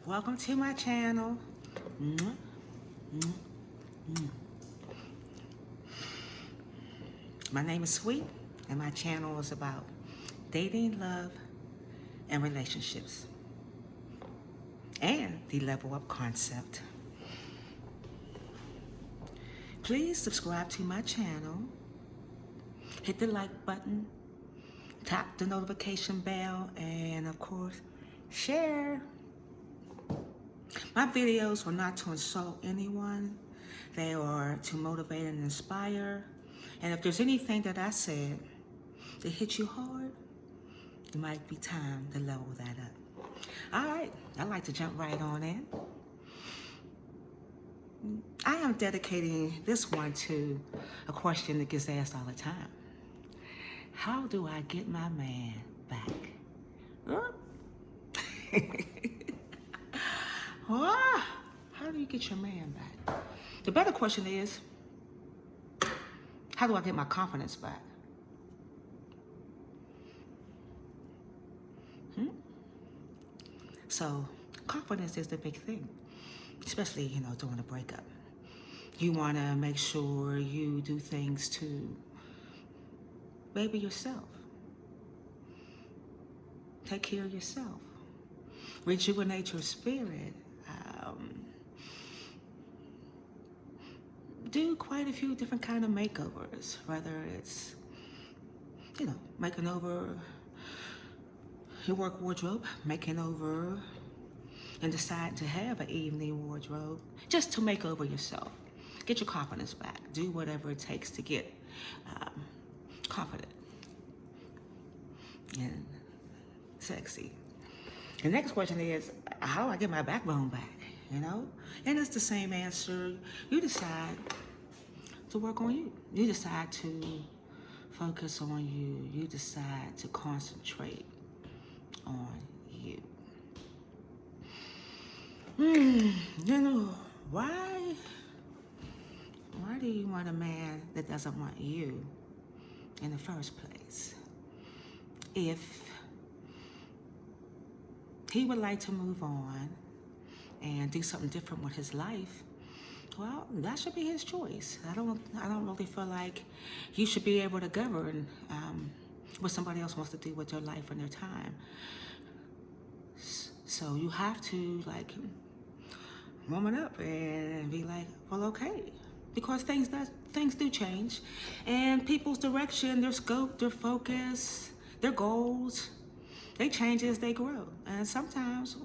Welcome to my channel. Mwah, mwah, mwah. My name is Sweet, and my channel is about dating, love, and relationships, and the level up concept. Please subscribe to my channel, hit the like button, tap the notification bell, and of course, share. My videos are not to insult anyone. They are to motivate and inspire. And if there's anything that I said that hit you hard, it might be time to level that up. All right, I'd like to jump right on in. I am dedicating this one to a question that gets asked all the time. How do I get my man back? How do you get your man back? The better question is, how do I get my confidence back? So confidence is the big thing, especially, during a breakup. You want to make sure you do things to baby yourself. Take care of yourself. Rejuvenate your spirit. Do quite a few different kind of makeovers, whether it's, making over your work wardrobe, making over and decide to have an evening wardrobe, just to make over yourself. Get your confidence back. Do whatever it takes to get confident and sexy. The next question is, how do I get my backbone back? And it's the same answer. You decide to work on you. You decide to focus on you. You decide to concentrate on you. Why do you want a man that doesn't want you in the first place? If he would like to move on and do something different with his life, well, that should be his choice. I don't really feel like you should be able to govern what somebody else wants to do with their life and their time. So you have to woman up and be like, well, okay, because things do change, and people's direction, their scope, their focus, their goals, they change as they grow, and sometimes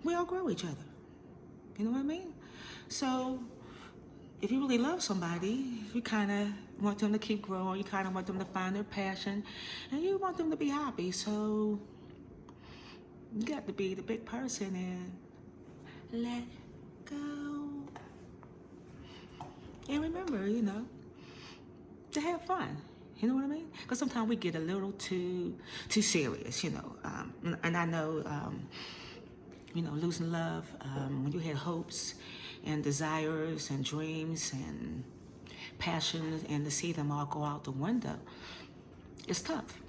we outgrow each other. You know what I mean? So if you really love somebody, you kind of want them to keep growing. You kind of want them to find their passion, and you want them to be happy. So you got to be the big person and let go. And remember, to have fun. You know what I mean? Because sometimes we get a little too serious, and I know, losing love, when you had hopes and desires and dreams and passions, and to see them all go out the window, it's tough.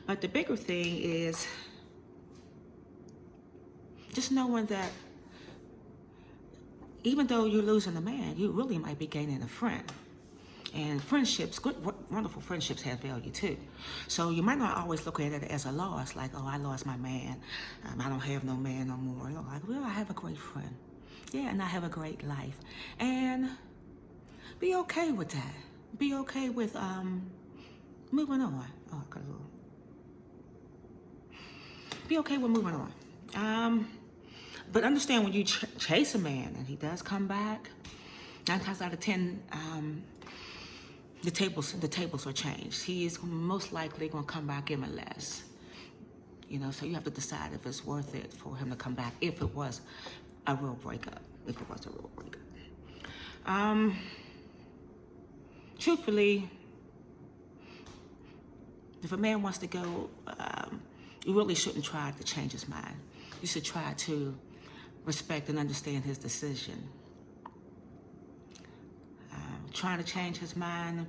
But the bigger thing is just knowing that even though you're losing a man, you really might be gaining a friend. And friendships, good, wonderful friendships have value too. So you might not always look at it as a loss, like, oh, I lost my man. I don't have no man no more. Like, well, I have a great friend. Yeah, and I have a great life. And be okay with that. Be okay with moving on. Oh, I got a little. Be okay with moving on. But understand, when you chase a man and he does come back, 9 times out of 10, the tables are changed. He is most likely going to come back even less. So you have to decide if it's worth it for him to come back, if it was a real breakup. Truthfully, if a man wants to go, you really shouldn't try to change his mind. You should try to respect and understand his decision. Trying to change his mind,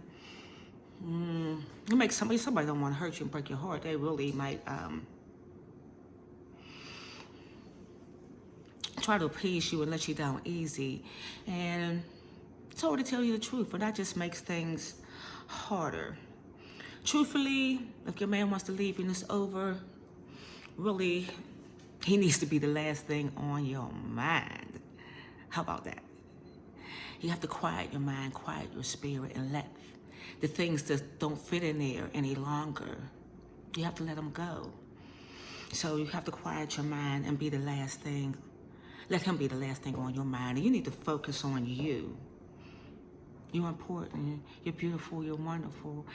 you make somebody don't want to hurt you and break your heart. They really might try to appease you and let you down easy. And told to tell you the truth, but that just makes things harder. Truthfully, if your man wants to leave and it's over, really, he needs to be the last thing on your mind. How about that? You have to quiet your mind, quiet your spirit, and let the things that don't fit in there any longer, you have to let them go. So you have to quiet your mind and be the last thing. Let him be the last thing on your mind. And you need to focus on you. You're important, you're beautiful, you're wonderful.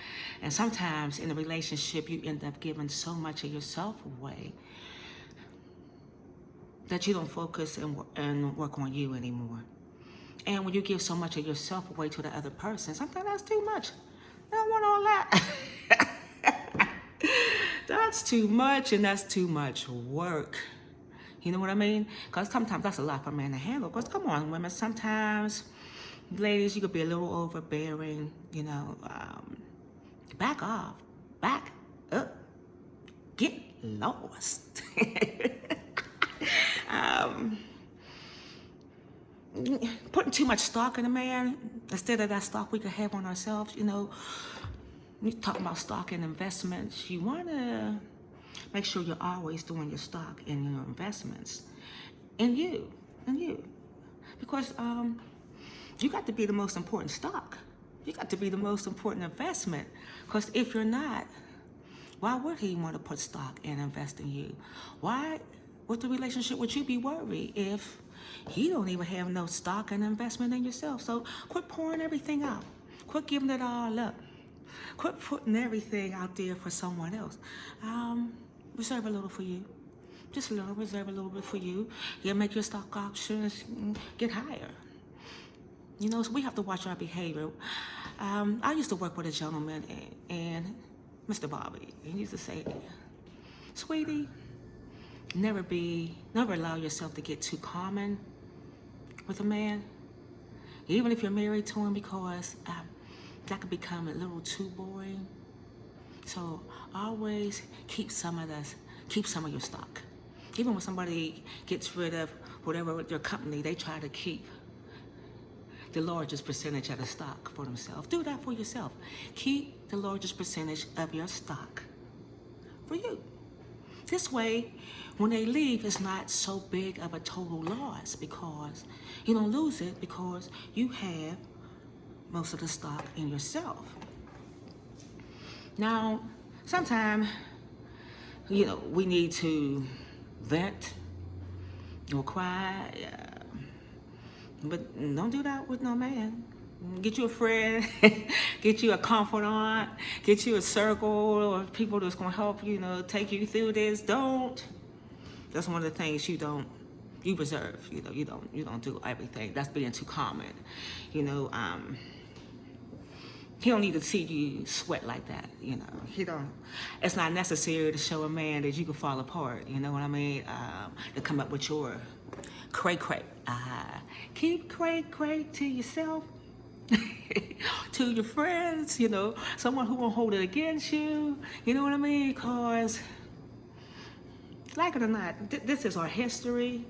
And sometimes in a relationship, you end up giving so much of yourself away that you don't focus and work on you anymore. And when you give so much of yourself away to the other person, sometimes that's too much. I don't want all that. That's too much, and that's too much work. You know what I mean? Because sometimes that's a lot for a man to handle. Because come on, women, sometimes, ladies, you could be a little overbearing, you know. Back off. Back up. Get lost. Putting too much stock in a man instead of that stock we could have on ourselves, you know. You're talking about stock and investments. You want to make sure you're always doing your stock and your investments in you, because you got to be the most important stock. You got to be the most important investment. Because if you're not, why would he want to put stock and invest in you? Why, with the relationship, would you be worried if you don't even have no stock and investment in yourself? So quit pouring everything out. Quit giving it all up. Quit putting everything out there for someone else. Reserve a little for you. Just a little, reserve a little bit for you. Yeah, make your stock options get higher. You know, so we have to watch our behavior. I used to work with a gentleman, and Mr. Bobby, he used to say, sweetie, never allow yourself to get too common with a man, even if you're married to him, because that could become a little too boring. So always keep some of your stock. Even when somebody gets rid of whatever their company, they try to keep the largest percentage of the stock for themselves. Do that for yourself. Keep the largest percentage of your stock for you. This way, when they leave, it's not so big of a total loss, because you don't lose it because you have most of the stock in yourself. Now, sometimes, you know, we need to vent or cry, but don't do that with no man. Get you a friend, get you a confidant, get you a circle of people that's gonna help you, take you through this. That's one of the things you reserve. You don't do everything. That's being too common. He don't need to see you sweat like that. He don't. It's not necessary to show a man that you can fall apart. You know what I mean? To come up with your cray. Keep cray to yourself. To your friends, someone who won't hold it against you. You know what I mean? Because, like it or not, this is our history.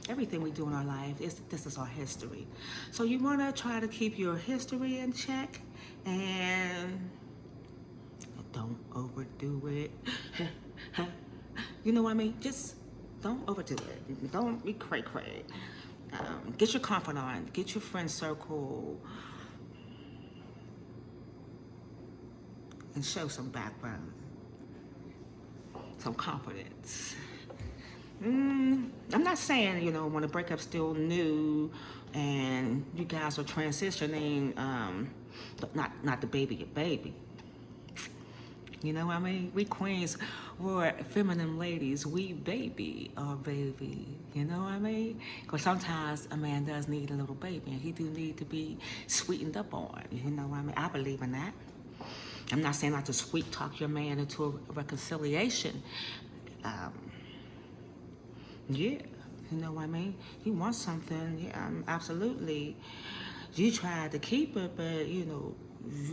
Everything we do in our life, this is our history. So you want to try to keep your history in check and don't overdo it. You know what I mean? Just don't overdo it. Don't be cray. Get your confidant, get your friend circle, and show some background, some confidence. I'm not saying, when the breakup's still new and you guys are transitioning, not the baby your baby. You know what I mean? We queens, we're feminine ladies. We baby our baby. You know what I mean? Because sometimes a man does need a little baby, and he do need to be sweetened up on. You know what I mean? I believe in that. I'm not saying not to sweet talk your man into a reconciliation. Yeah, you know what I mean? You want something, yeah, absolutely. You try to keep it, but you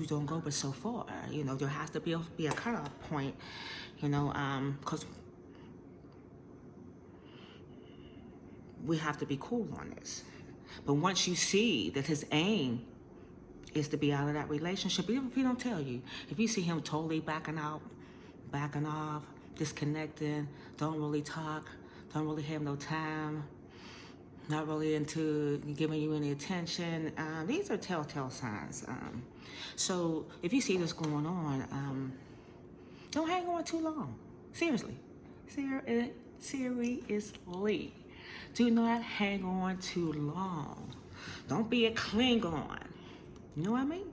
don't go but so far. There has to be a cutoff point. Because we have to be cool on this. But once you see that his aim is to be out of that relationship, even if he don't tell you, if you see him totally backing out, backing off, disconnecting, don't really talk, don't really have no time, not really into giving you any attention, these are telltale signs. So if you see this going on, don't hang on too long. Seriously. Seriously. Do not hang on too long. Don't be a Klingon. You know what I mean?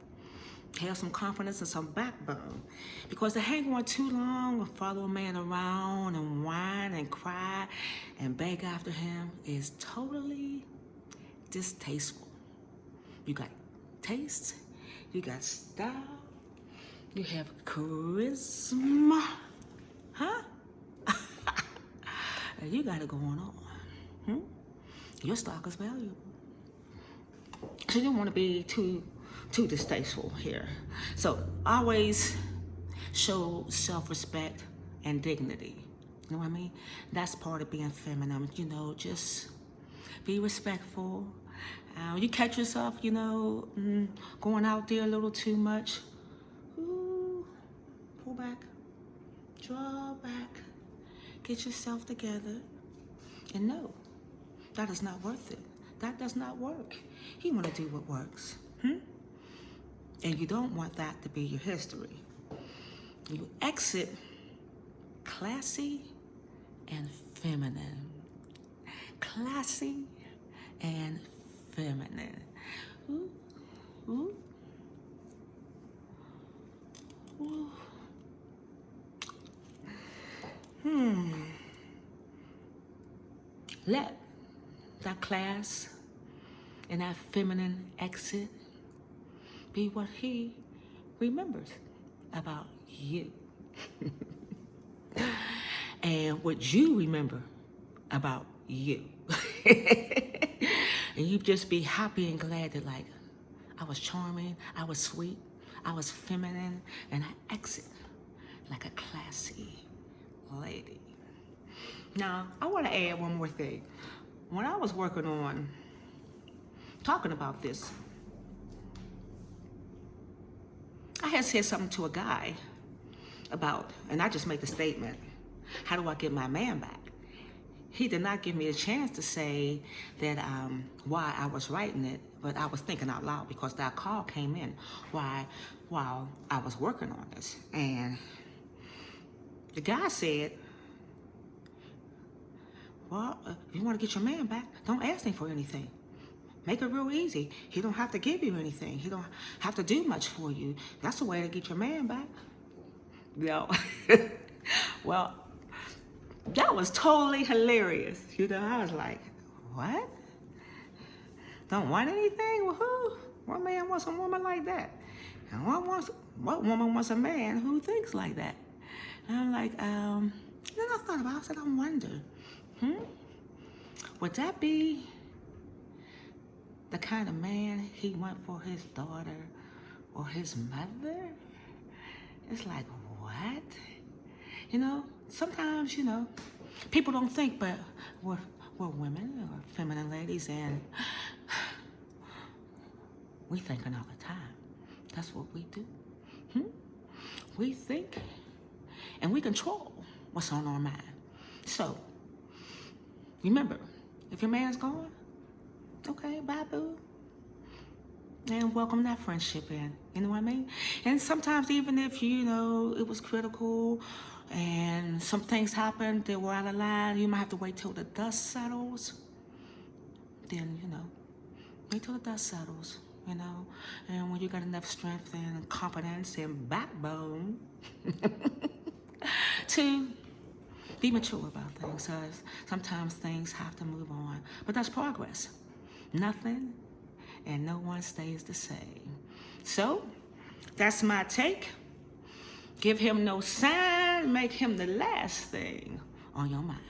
Have some confidence and some backbone. Because to hang on too long and follow a man around and whine and cry and beg after him is totally distasteful. You got taste, you got style, you have charisma, huh? And you got it going on. Your stock is valuable. So you don't want to be too distasteful here. So always show self-respect and dignity. You know what I mean? That's part of being feminine. You know, just be respectful. You catch yourself, you know, going out there a little too much. Ooh, pull back, draw back, get yourself together, and no, that is not worth it. That does not work. You want to do what works. And you don't want that to be your history. You exit classy and feminine. Classy and feminine. Ooh, ooh, ooh. Let that class and that feminine exit be what he remembers about you. And what you remember about you. And you just be happy and glad that, like, I was charming, I was sweet, I was feminine, and I exit like a classy lady. Now, I want to add one more thing. When I was working on talking about this, I had said something to a guy about, and I just made the statement, how do I get my man back? He did not give me a chance to say that why I was writing it, but I was thinking out loud because that call came in while I was working on this. And the guy said, well, if you want to get your man back, don't ask him for anything. Make it real easy. He don't have to give you anything. He don't have to do much for you. That's the way to get your man back. No. Well, that was totally hilarious. You know, I was like, what? Don't want anything? Well, who? What man wants a woman like that? And what woman wants a man who thinks like that? And I'm like, then I thought about it. I said, I wonder, would that be the kind of man he want for his daughter or his mother? It's like, what? You know, sometimes, you know, people don't think, but we're women or feminine ladies, and we thinking all the time. That's what we do. We think, and we control what's on our mind. So, remember, if your man's gone, okay, bye, boo. And welcome that friendship in. You know what I mean? And sometimes even if, you know, it was critical and some things happened that were out of line, you might have to wait till the dust settles. Then, you know, wait till the dust settles, you know. And when you got enough strength and confidence and backbone to be mature about things. So sometimes things have to move on. But that's progress. Nothing and no one stays the same. So, that's my take. Give him no sign, make him the last thing on your mind.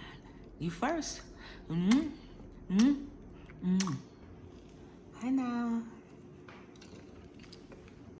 You first.